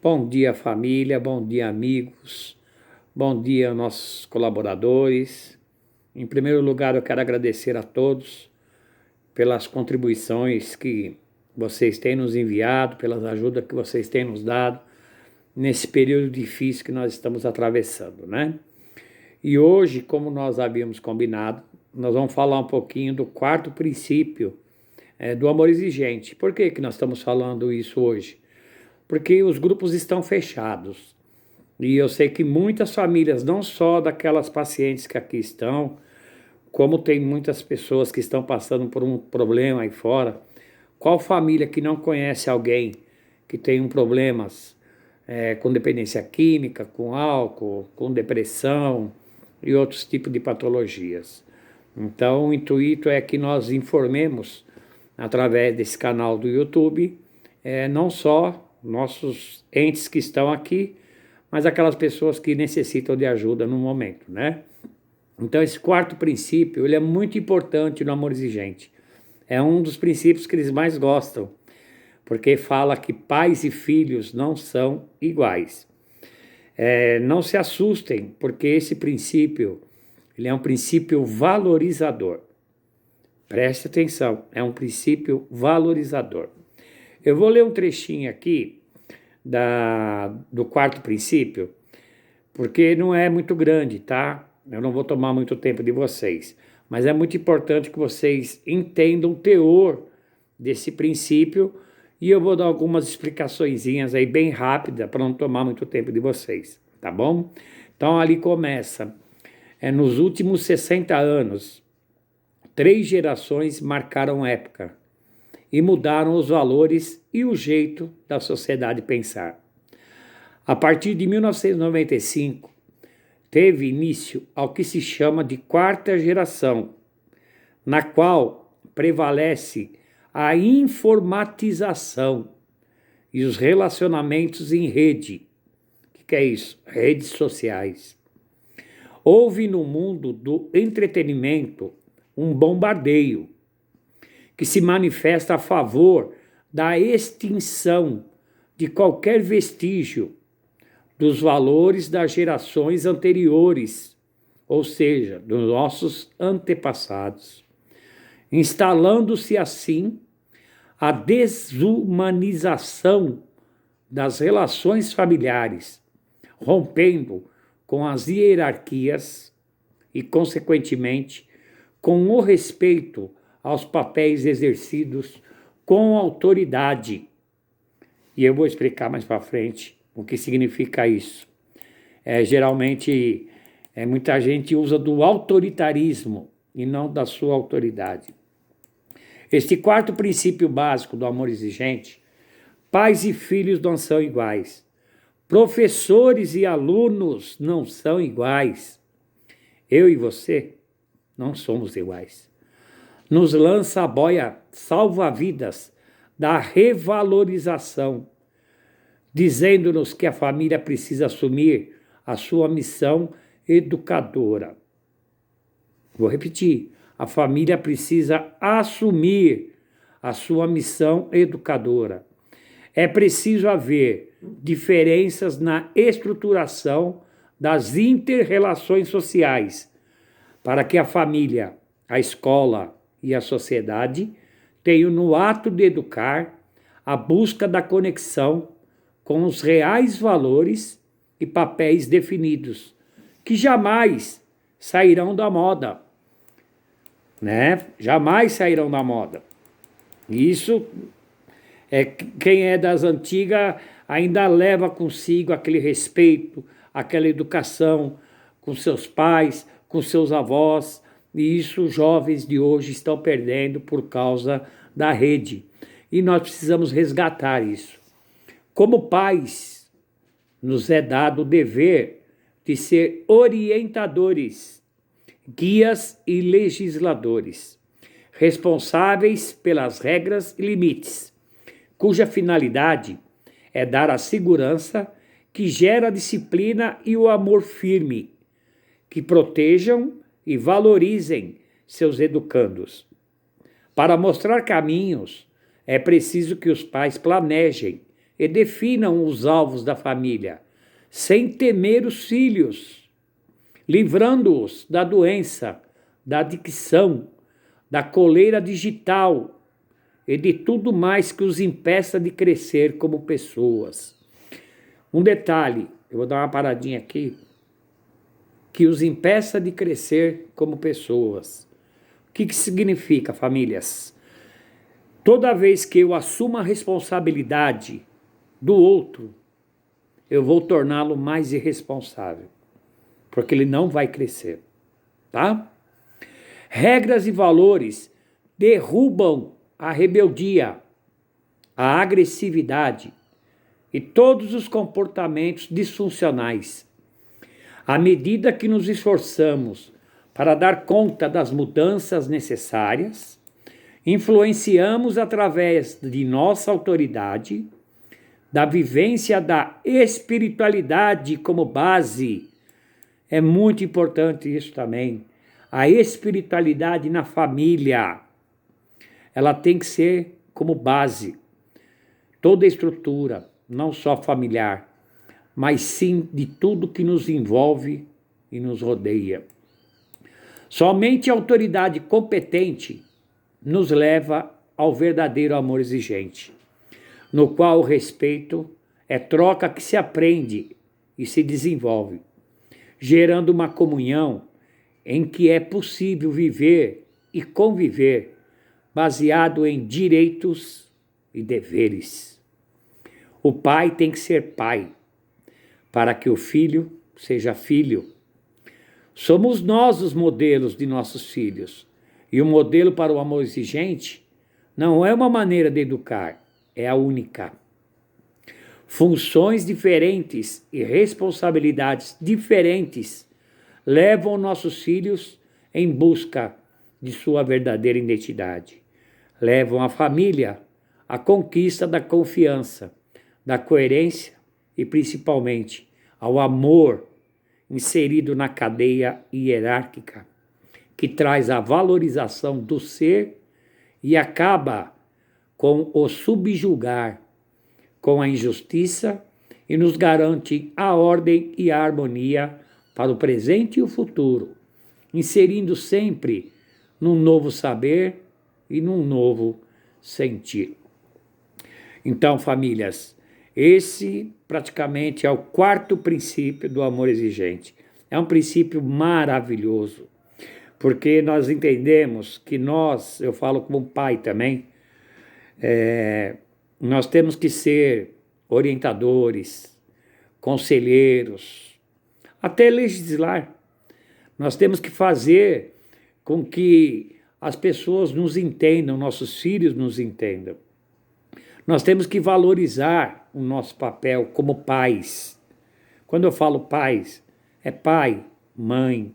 Bom dia, família, bom dia, amigos, bom dia, nossos colaboradores. Em primeiro lugar, eu quero agradecer a todos pelas contribuições que vocês têm nos enviado, pelas ajudas que vocês têm nos dado nesse período difícil que nós estamos atravessando, né? E hoje, como nós havíamos combinado, nós vamos falar um pouquinho do quarto princípio do amor exigente. Por que que nós estamos falando isso hoje? Porque os grupos estão fechados. E eu sei que muitas famílias, não só daquelas pacientes que aqui estão, como tem muitas pessoas que estão passando por um problema aí fora. Qual família que não conhece alguém que tem um problemas com dependência química, com álcool, com depressão e outros tipos de patologias? Então, o intuito é que nós informemos através desse canal do YouTube, não só nossos entes que estão aqui, mas aquelas pessoas que necessitam de ajuda no momento, né? Então, esse quarto princípio, ele é muito importante no amor exigente. É um dos princípios que eles mais gostam, porque fala que pais e filhos não são iguais. Não se assustem, porque esse princípio, ele é um princípio valorizador. Preste atenção, é um princípio valorizador. Eu vou ler um trechinho aqui do quarto princípio, porque não é muito grande, tá? Eu não vou tomar muito tempo de vocês, mas é muito importante que vocês entendam o teor desse princípio e eu vou dar algumas explicaçõezinhas aí bem rápidas para não tomar muito tempo de vocês, tá bom? Então ali começa, nos últimos 60 anos, 3 gerações marcaram época e mudaram os valores e o jeito da sociedade pensar. A partir de 1995, teve início ao que se chama de quarta geração, na qual prevalece a informatização e os relacionamentos em rede. O que é isso? Redes sociais. Houve no mundo do entretenimento um bombardeio que se manifesta a favor da extinção de qualquer vestígio dos valores das gerações anteriores, ou seja, dos nossos antepassados, instalando-se assim a desumanização das relações familiares, rompendo com as hierarquias e, consequentemente, com o respeito aos papéis exercidos com autoridade. E eu vou explicar mais para frente o que significa isso. Geralmente, muita gente usa do autoritarismo e não da sua autoridade. Este quarto princípio básico do amor exigente: pais e filhos não são iguais. Professores e alunos não são iguais. Eu e você não somos iguais. Nos lança a boia salva-vidas da revalorização, dizendo-nos que a família precisa assumir a sua missão educadora. Vou repetir, a família precisa assumir a sua missão educadora. É preciso haver diferenças na estruturação das inter-relações sociais, para que a família, a escola e a sociedade tenham no ato de educar a busca da conexão com os reais valores e papéis definidos, que jamais sairão da moda, né? Jamais sairão da moda. Isso quem é das antigas ainda leva consigo aquele respeito, aquela educação com seus pais, com seus avós, e isso os jovens de hoje estão perdendo por causa da rede. E nós precisamos resgatar isso. Como pais, nos é dado o dever de ser orientadores, guias e legisladores, responsáveis pelas regras e limites, cuja finalidade é dar a segurança que gera a disciplina e o amor firme, que protejam e valorizem seus educandos. Para mostrar caminhos, é preciso que os pais planejem e definam os alvos da família, sem temer os filhos, livrando-os da doença, da adicção, da coleira digital e de tudo mais que os impeça de crescer como pessoas. Um detalhe, eu vou dar uma paradinha aqui, que os impeça de crescer como pessoas. O que significa, famílias? Toda vez que eu assumo a responsabilidade do outro, eu vou torná-lo mais irresponsável, porque ele não vai crescer, tá? Regras e valores derrubam a rebeldia, a agressividade e todos os comportamentos disfuncionais. À medida que nos esforçamos para dar conta das mudanças necessárias, influenciamos através de nossa autoridade, da vivência da espiritualidade como base. É muito importante isso também. A espiritualidade na família, ela tem que ser como base. Toda a estrutura, não só familiar, mas sim de tudo que nos envolve e nos rodeia. Somente a autoridade competente nos leva ao verdadeiro amor exigente, no qual o respeito é troca que se aprende e se desenvolve, gerando uma comunhão em que é possível viver e conviver baseado em direitos e deveres. O pai tem que ser pai, para que o filho seja filho. Somos nós os modelos de nossos filhos, e o modelo para o amor exigente não é uma maneira de educar, é a única. Funções diferentes e responsabilidades diferentes levam nossos filhos em busca de sua verdadeira identidade. Levam a família à conquista da confiança, da coerência e, principalmente, ao amor inserido na cadeia hierárquica, que traz a valorização do ser e acaba com o subjugar, com a injustiça e nos garante a ordem e a harmonia para o presente e o futuro, inserindo sempre num novo saber e num novo sentir. Então, famílias, esse praticamente é o quarto princípio do amor exigente. É um princípio maravilhoso, porque nós entendemos que nós, eu falo como pai também, nós temos que ser orientadores, conselheiros, até legislar. Nós temos que fazer com que as pessoas nos entendam, nossos filhos nos entendam. Nós temos que valorizar o nosso papel como pais. Quando eu falo pais, é pai, mãe,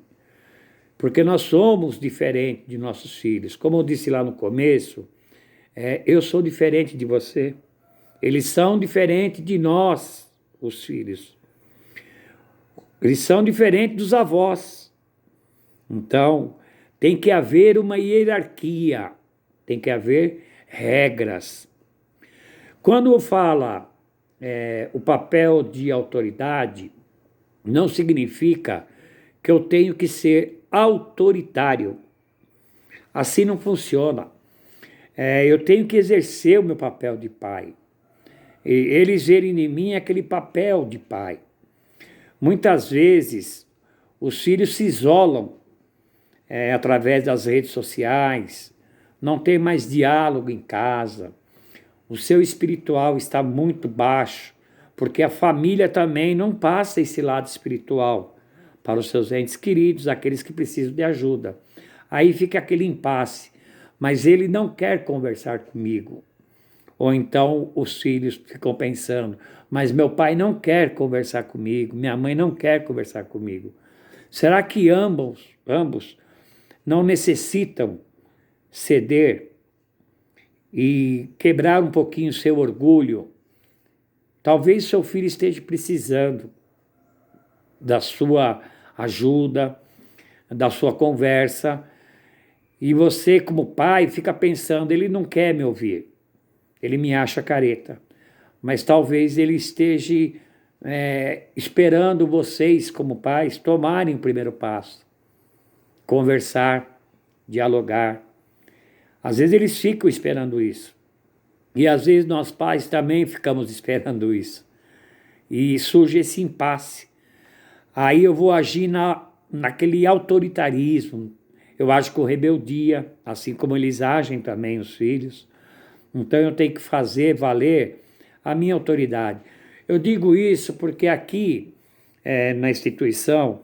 porque nós somos diferentes de nossos filhos. Como eu disse lá no começo, eu sou diferente de você. Eles são diferentes de nós, os filhos. Eles são diferentes dos avós. Então, tem que haver uma hierarquia, tem que haver regras. Quando fala o papel de autoridade, não significa que eu tenho que ser autoritário. Assim não funciona. Eu tenho que exercer o meu papel de pai. E eles verem em mim aquele papel de pai. Muitas vezes, os filhos se isolam através das redes sociais, não tem mais diálogo em casa, o seu espiritual está muito baixo, porque a família também não passa esse lado espiritual para os seus entes queridos, aqueles que precisam de ajuda. Aí fica aquele impasse, mas ele não quer conversar comigo. Ou então os filhos ficam pensando, mas meu pai não quer conversar comigo, minha mãe não quer conversar comigo. Será que ambos não necessitam ceder e quebrar um pouquinho seu orgulho? Talvez seu filho esteja precisando da sua ajuda, da sua conversa, e você, como pai, fica pensando, ele não quer me ouvir, ele me acha careta. mas talvez ele esteja esperando vocês, como pais, tomarem o primeiro passo, conversar, dialogar. Às vezes eles ficam esperando isso. E às vezes nós pais também ficamos esperando isso. E surge esse impasse. Aí eu vou agir naquele autoritarismo, eu ajo com rebeldia, assim como eles agem também, os filhos. Então eu tenho que fazer valer a minha autoridade. Eu digo isso porque aqui, na instituição,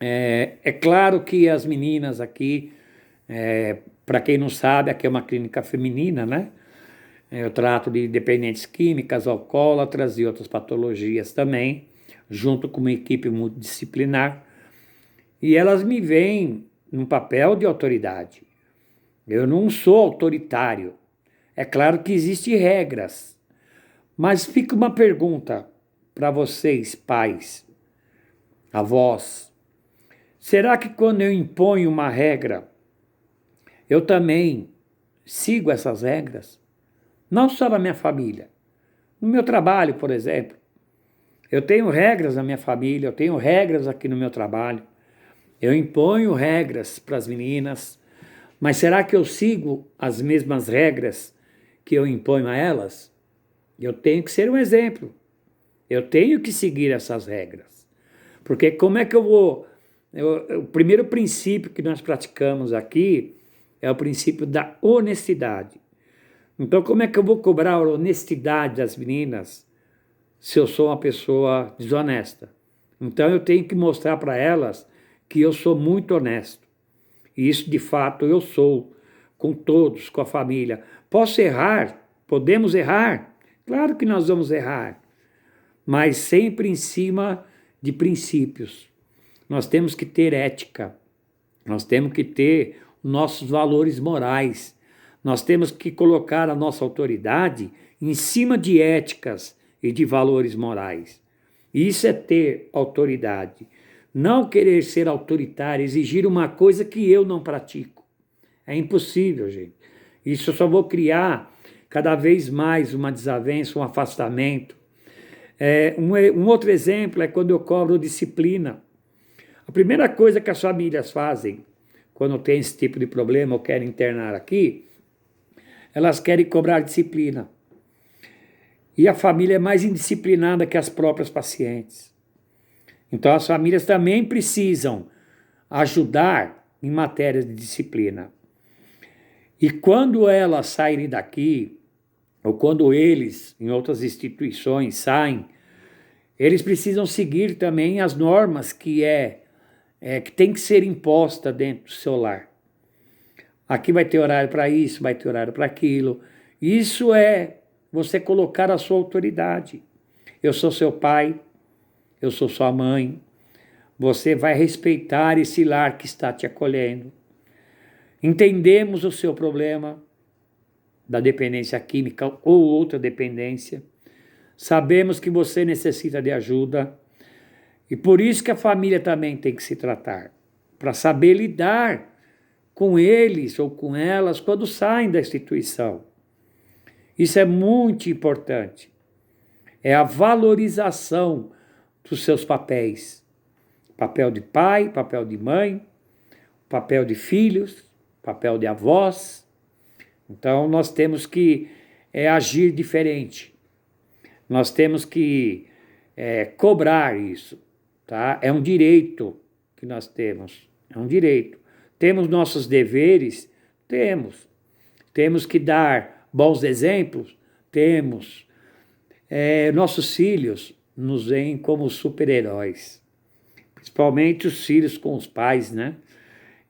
é claro que as meninas aqui, para quem não sabe, aqui é uma clínica feminina, né? Eu trato de dependentes químicas, alcoólatras e outras patologias também, junto com uma equipe multidisciplinar. E elas me veem num papel de autoridade. Eu não sou autoritário. É claro que existem regras. Mas fica uma pergunta para vocês, pais, avós. Será que quando eu imponho uma regra, eu também sigo essas regras? Não só na minha família. No meu trabalho, por exemplo. Eu tenho regras na minha família, eu tenho regras aqui no meu trabalho. Eu imponho regras para as meninas, mas será que eu sigo as mesmas regras que eu imponho a elas? Eu tenho que ser um exemplo. Eu tenho que seguir essas regras. Porque como é que eu vou... O primeiro princípio que nós praticamos aqui é o princípio da honestidade. Então, como é que eu vou cobrar a honestidade das meninas se eu sou uma pessoa desonesta? Então, eu tenho que mostrar para elas que eu sou muito honesto. E isso, de fato, eu sou, com todos, com a família. Posso errar? Podemos errar? Claro que nós vamos errar, mas sempre em cima de princípios. Nós temos que ter ética, nós temos que ter nossos valores morais, nós temos que colocar a nossa autoridade em cima de éticas e de valores morais. Isso é ter autoridade. Não querer ser autoritário, exigir uma coisa que eu não pratico. É impossível, gente. Isso eu só vou criar cada vez mais uma desavença, um afastamento. Um outro exemplo é quando eu cobro disciplina. A primeira coisa que as famílias fazem quando tem esse tipo de problema ou querem internar aqui, elas querem cobrar disciplina. E a família é mais indisciplinada que as próprias pacientes. Então as famílias também precisam ajudar em matéria de disciplina. E quando elas saírem daqui, ou quando eles, em outras instituições, saem, eles precisam seguir também as normas que tem que ser imposta dentro do seu lar. Aqui vai ter horário para isso, vai ter horário para aquilo. Isso é você colocar a sua autoridade. Eu sou seu pai, eu sou sua mãe. Você vai respeitar esse lar que está te acolhendo. Entendemos o seu problema da dependência química ou outra dependência. Sabemos que você necessita de ajuda. E por isso que a família também tem que se tratar, para saber lidar com eles ou com elas quando saem da instituição. Isso é muito importante. É a valorização dos seus papéis. Papel de pai, papel de mãe, papel de filhos, papel de avós. Então nós temos que agir diferente. Nós temos que cobrar isso. Tá? É um direito que nós temos, é um direito. Temos nossos deveres? Temos. Temos que dar bons exemplos? Temos. Nossos filhos nos veem como super-heróis, principalmente os filhos com os pais, né?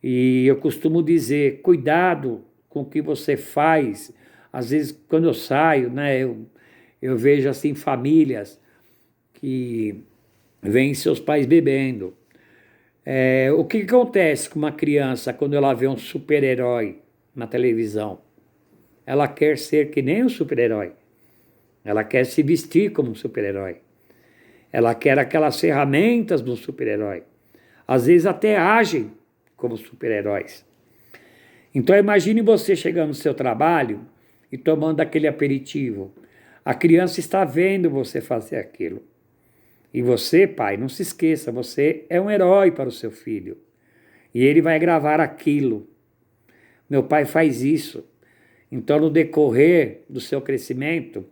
E eu costumo dizer, cuidado com o que você faz. Às vezes, quando eu saio, né, eu vejo assim famílias que veem seus pais bebendo. O que acontece com uma criança quando ela vê um super-herói na televisão? Ela quer ser que nem um super-herói. Ela quer se vestir como um super-herói. Ela quer aquelas ferramentas do super-herói. Às vezes até agem como super-heróis. Então imagine você chegando no seu trabalho e tomando aquele aperitivo. A criança está vendo você fazer aquilo. E você, pai, não se esqueça, você é um herói para o seu filho. E ele vai gravar aquilo. Meu pai faz isso. Então, no decorrer do seu crescimento,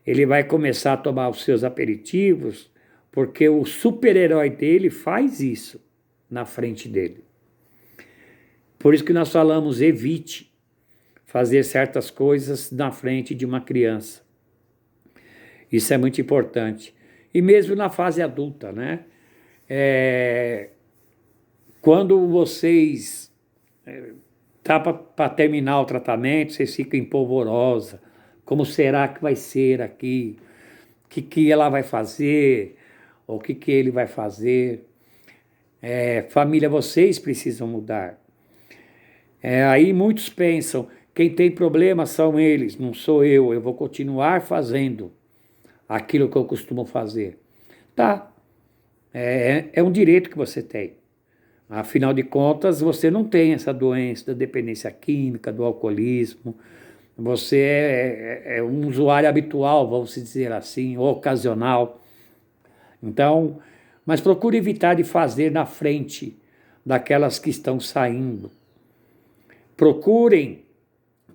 ele vai começar a tomar os seus aperitivos, porque o super-herói dele faz isso na frente dele. Por isso que nós falamos, evite fazer certas coisas na frente de uma criança. Isso é muito importante. E mesmo na fase adulta, né? Quando vocês tá para terminar o tratamento, vocês ficam em polvorosa. Como será que vai ser aqui? O que ela vai fazer? Ou o que ele vai fazer? Família, vocês precisam mudar. Aí muitos pensam, quem tem problema são eles, não sou eu vou continuar fazendo aquilo que eu costumo fazer. Tá, é um direito que você tem. Afinal de contas, você não tem essa doença da dependência química, do alcoolismo. Você é um usuário habitual, vamos dizer assim, ou ocasional. Então, mas procure evitar de fazer na frente daquelas que estão saindo. Procurem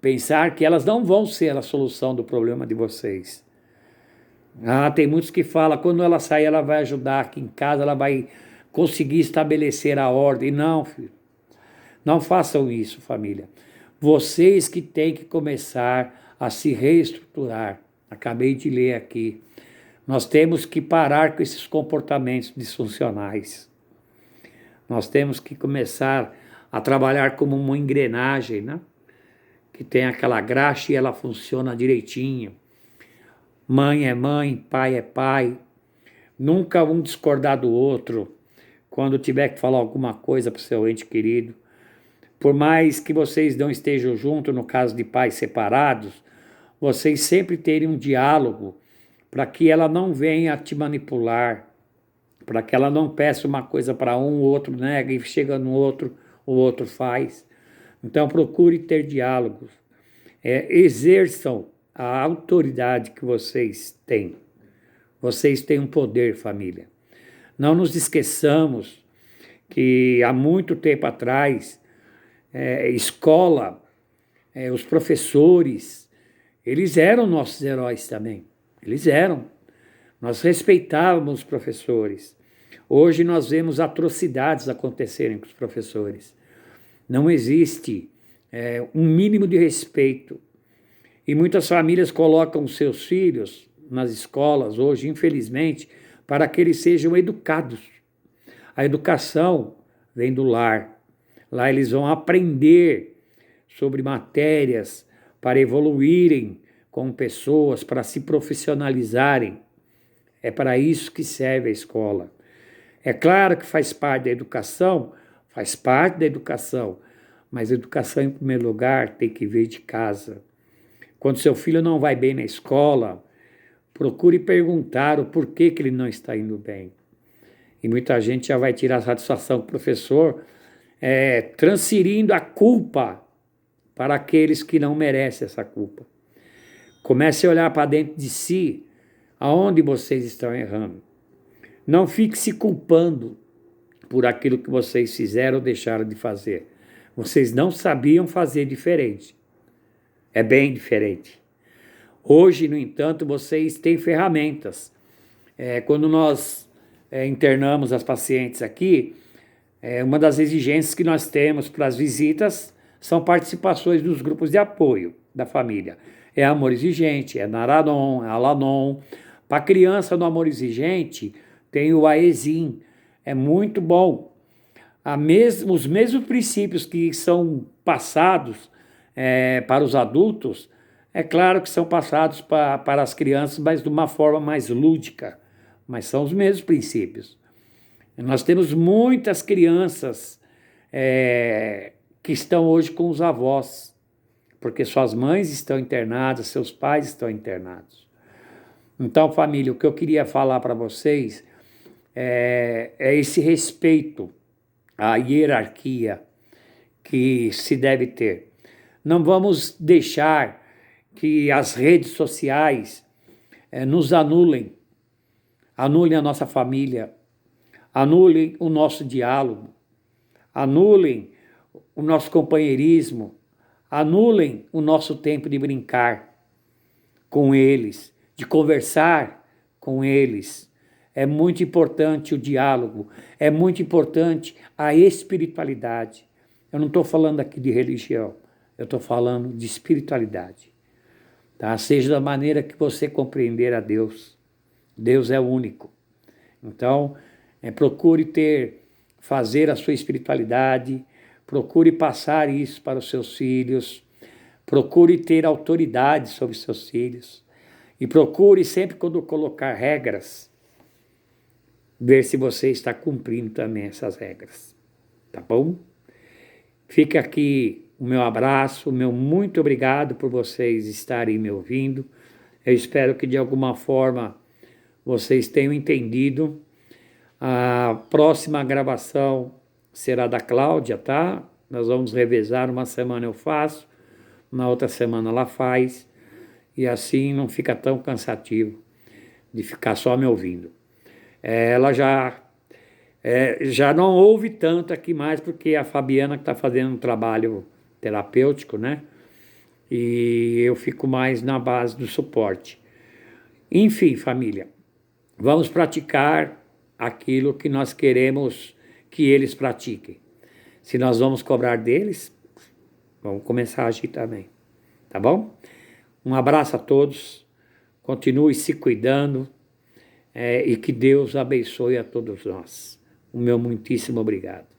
pensar que elas não vão ser a solução do problema de vocês. Tem muitos que falam, quando ela sair, ela vai ajudar aqui em casa, ela vai conseguir estabelecer a ordem. Não, filho. Não façam isso, família. Vocês que têm que começar a se reestruturar. Acabei de ler aqui. Nós temos que parar com esses comportamentos disfuncionais. Nós temos que começar a trabalhar como uma engrenagem, né? Que tem aquela graxa e ela funciona direitinho. Mãe é mãe, pai é pai. Nunca um discordar do outro quando tiver que falar alguma coisa para o seu ente querido. Por mais que vocês não estejam juntos, no caso de pais separados, vocês sempre terem um diálogo para que ela não venha te manipular, para que ela não peça uma coisa para um, o outro nega e chega no outro, o outro faz. Então procure ter diálogos. Exerçam a autoridade que vocês têm. Vocês têm um poder, família. Não nos esqueçamos que há muito tempo atrás, escola, os professores, eles eram nossos heróis também. Eles eram. Nós respeitávamos os professores. Hoje nós vemos atrocidades acontecerem com os professores. Não existe um mínimo de respeito. E muitas famílias colocam os seus filhos nas escolas hoje, infelizmente, para que eles sejam educados. A educação vem do lar. Lá eles vão aprender sobre matérias para evoluírem como pessoas, para se profissionalizarem. É para isso que serve a escola. É claro que faz parte da educação, mas a educação, em primeiro lugar, tem que vir de casa. Quando seu filho não vai bem na escola, procure perguntar o porquê que ele não está indo bem. E muita gente já vai tirar satisfação com o professor, transferindo a culpa para aqueles que não merecem essa culpa. Comece a olhar para dentro de si, aonde vocês estão errando. Não fique se culpando por aquilo que vocês fizeram ou deixaram de fazer. Vocês não sabiam fazer diferente. É bem diferente. Hoje, no entanto, vocês têm ferramentas. Quando nós internamos as pacientes aqui, uma das exigências que nós temos para as visitas são participações dos grupos de apoio da família. É Amor Exigente, é Naranon, é Alanon. Para a criança no Amor Exigente, tem o AESIM. É muito bom. Os mesmos princípios que são passados para os adultos, é claro que são passados para as crianças, mas de uma forma mais lúdica. Mas são os mesmos princípios. Nós temos muitas crianças que estão hoje com os avós, porque suas mães estão internadas, seus pais estão internados. Então, família, o que eu queria falar para vocês é esse respeito à hierarquia que se deve ter. Não vamos deixar que as redes sociais nos anulem, anulem a nossa família, anulem o nosso diálogo, anulem o nosso companheirismo, anulem o nosso tempo de brincar com eles, de conversar com eles. É muito importante o diálogo, é muito importante a espiritualidade. Eu não estou falando aqui de religião, eu estou falando de espiritualidade. Tá? Seja da maneira que você compreender a Deus. Deus é único. Então, procure fazer a sua espiritualidade, procure passar isso para os seus filhos, procure ter autoridade sobre os seus filhos e procure sempre quando colocar regras, ver se você está cumprindo também essas regras, tá bom? Fica aqui o meu abraço, o meu muito obrigado por vocês estarem me ouvindo. Eu espero que de alguma forma vocês tenham entendido. A próxima gravação será da Cláudia, tá? Nós vamos revezar, uma semana eu faço, na outra semana ela faz, e assim não fica tão cansativo de ficar só me ouvindo. Ela já não ouve tanto aqui mais, porque a Fabiana que está fazendo um trabalho terapêutico, né? E eu fico mais na base do suporte. Enfim, família, vamos praticar aquilo que nós queremos que eles pratiquem. Se nós vamos cobrar deles, vamos começar a agir também, tá bom? Um abraço a todos, continue se cuidando e que Deus abençoe a todos nós. O meu muitíssimo obrigado.